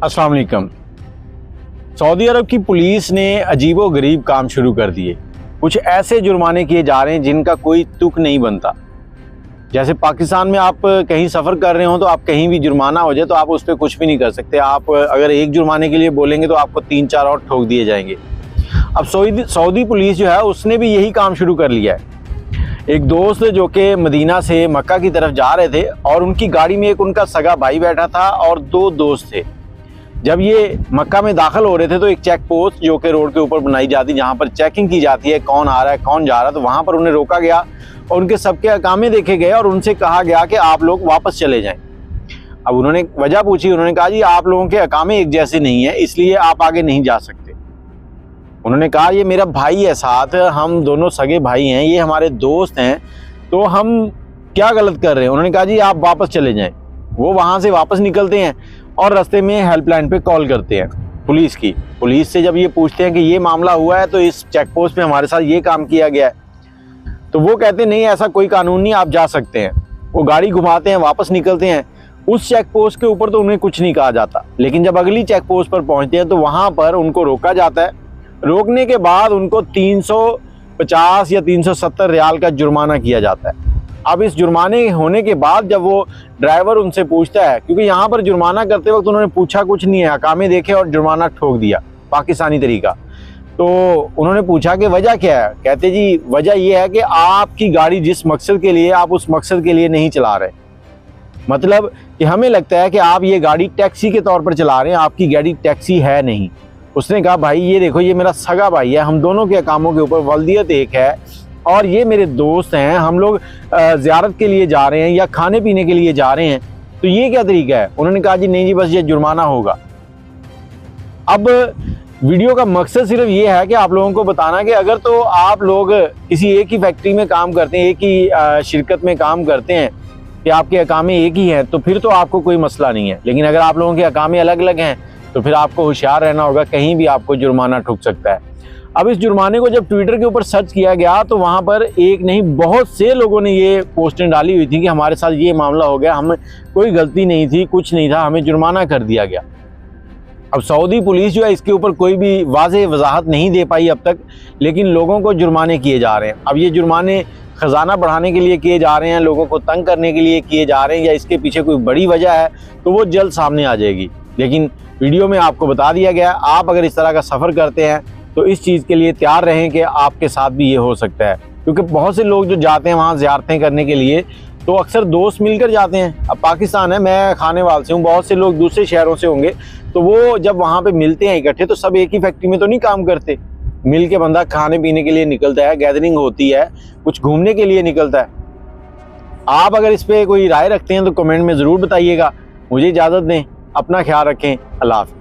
अस्सलाम वालेकुम। सऊदी अरब की पुलिस ने अजीबोगरीब काम शुरू कर दिए। कुछ ऐसे जुर्माने किए जा रहे हैं जिनका कोई तुक नहीं बनता। जैसे पाकिस्तान में आप कहीं सफ़र कर रहे हो तो आप कहीं भी जुर्माना हो जाए तो आप उस पर कुछ भी नहीं कर सकते। आप अगर एक जुर्माने के लिए बोलेंगे तो आपको 3-4 और ठोक दिए जाएंगे। अब सऊदी पुलिस जो है उसने भी यही काम शुरू कर लिया है। एक दोस्त जो कि मदीना से मक्का की तरफ जा रहे थे और उनकी गाड़ी में एक उनका सगा भाई बैठा था और 2 दोस्त थे। जब ये मक्का में दाखिल हो रहे थे तो एक चेक पोस्ट जो कि रोड के ऊपर बनाई जाती है, जहाँ पर चेकिंग की जाती है कौन आ रहा है कौन जा रहा है, तो वहाँ पर उन्हें रोका गया और उनके सबके अकामे देखे गए और उनसे कहा गया कि आप लोग वापस चले जाएं। अब उन्होंने वजह पूछी, उन्होंने कहा जी आप लोगों के अकामे एक जैसे नहीं है इसलिए आप आगे नहीं जा सकते। उन्होंने कहा ये मेरा भाई है साथ, हम दोनों सगे भाई हैं, ये हमारे दोस्त हैं, तो हम क्या गलत कर रहे हैं। उन्होंने कहा जी आप वापस चले जाएं। वो वहाँ से वापस निकलते हैं और रास्ते में हेल्पलाइन पे कॉल करते हैं पुलिस की। पुलिस से जब ये पूछते हैं कि ये मामला हुआ है तो इस चेक पोस्ट पे हमारे साथ ये काम किया गया है, तो वो कहते हैं नहीं ऐसा कोई कानून नहीं, आप जा सकते हैं। वो गाड़ी घुमाते हैं, वापस निकलते हैं। उस चेक पोस्ट के ऊपर तो उन्हें कुछ नहीं कहा जाता, लेकिन जब अगली चेक पोस्ट पर पहुँचते हैं तो वहाँ पर उनको रोका जाता है। रोकने के बाद उनको 350 या 370 रियाल का जुर्माना किया जाता है। अब इस जुर्माने होने के बाद जब वो ड्राइवर उनसे पूछता है, क्योंकि यहाँ पर जुर्माना करते वक्त उन्होंने पूछा कुछ नहीं है, अकामे देखे और जुर्माना ठोक दिया पाकिस्तानी तरीका, तो उन्होंने पूछा कि वजह क्या है। कहते जी वजह ये है कि आपकी गाड़ी जिस मकसद के लिए आप उस मकसद के लिए नहीं चला रहे, मतलब कि हमें लगता है कि आप ये गाड़ी टैक्सी के तौर पर चला रहे हैं, आपकी गाड़ी टैक्सी है नहीं। उसने कहा भाई ये देखो ये मेरा सगा भाई है, हम दोनों के अकामों के ऊपर वल्दियत एक है और ये मेरे दोस्त हैं, हम लोग ज़ियारत के लिए जा रहे हैं या खाने पीने के लिए जा रहे हैं, तो ये क्या तरीका है। उन्होंने कहा जी नहीं जी बस ये जुर्माना होगा। अब वीडियो का मकसद सिर्फ ये है कि आप लोगों को बताना कि अगर तो आप लोग किसी एक ही फैक्ट्री में काम करते हैं, एक ही शिरकत में काम करते हैं कि आपके अकामे एक ही हैं, तो फिर तो आपको कोई मसला नहीं है। लेकिन अगर आप लोगों के अकामे अलग अलग हैं तो फिर आपको होशियार रहना होगा, कहीं भी आपको जुर्माना ठुक सकता है। अब इस जुर्माने को जब ट्विटर के ऊपर सर्च किया गया तो वहाँ पर एक नहीं बहुत से लोगों ने ये पोस्टें डाली हुई थी कि हमारे साथ ये मामला हो गया, हमें कोई गलती नहीं थी, कुछ नहीं था, हमें जुर्माना कर दिया गया। अब सऊदी पुलिस जो है इसके ऊपर कोई भी वाज़ेह वजाहत नहीं दे पाई अब तक, लेकिन लोगों को जुर्माने किए जा रहे हैं। अब ये जुर्माने ख़जाना बढ़ाने के लिए किए जा रहे हैं, लोगों को तंग करने के लिए किए जा रहे हैं, या इसके पीछे कोई बड़ी वजह है तो वो जल्द सामने आ जाएगी। लेकिन वीडियो में आपको बता दिया गया, आप अगर इस तरह का सफ़र करते हैं तो इस चीज़ के लिए तैयार रहें कि आपके साथ भी ये हो सकता है। क्योंकि बहुत से लोग जो जाते हैं वहाँ ज़ियारतें करने के लिए तो अक्सर दोस्त मिलकर जाते हैं। अब पाकिस्तान है, मैं खानेवाल से हूँ, बहुत से लोग दूसरे शहरों से होंगे, तो वो जब वहाँ पे मिलते हैं इकट्ठे तो सब एक ही फैक्ट्री में तो नहीं काम करते। मिल के बंदा खाने पीने के लिए निकलता है, गैदरिंग होती है, कुछ घूमने के लिए निकलता है। आप अगर इस पर कोई राय रखते हैं तो कमेंट में ज़रूर बताइएगा। मुझे इजाज़त दें, अपना ख्याल रखें, अल्लाह हाफ़िज़।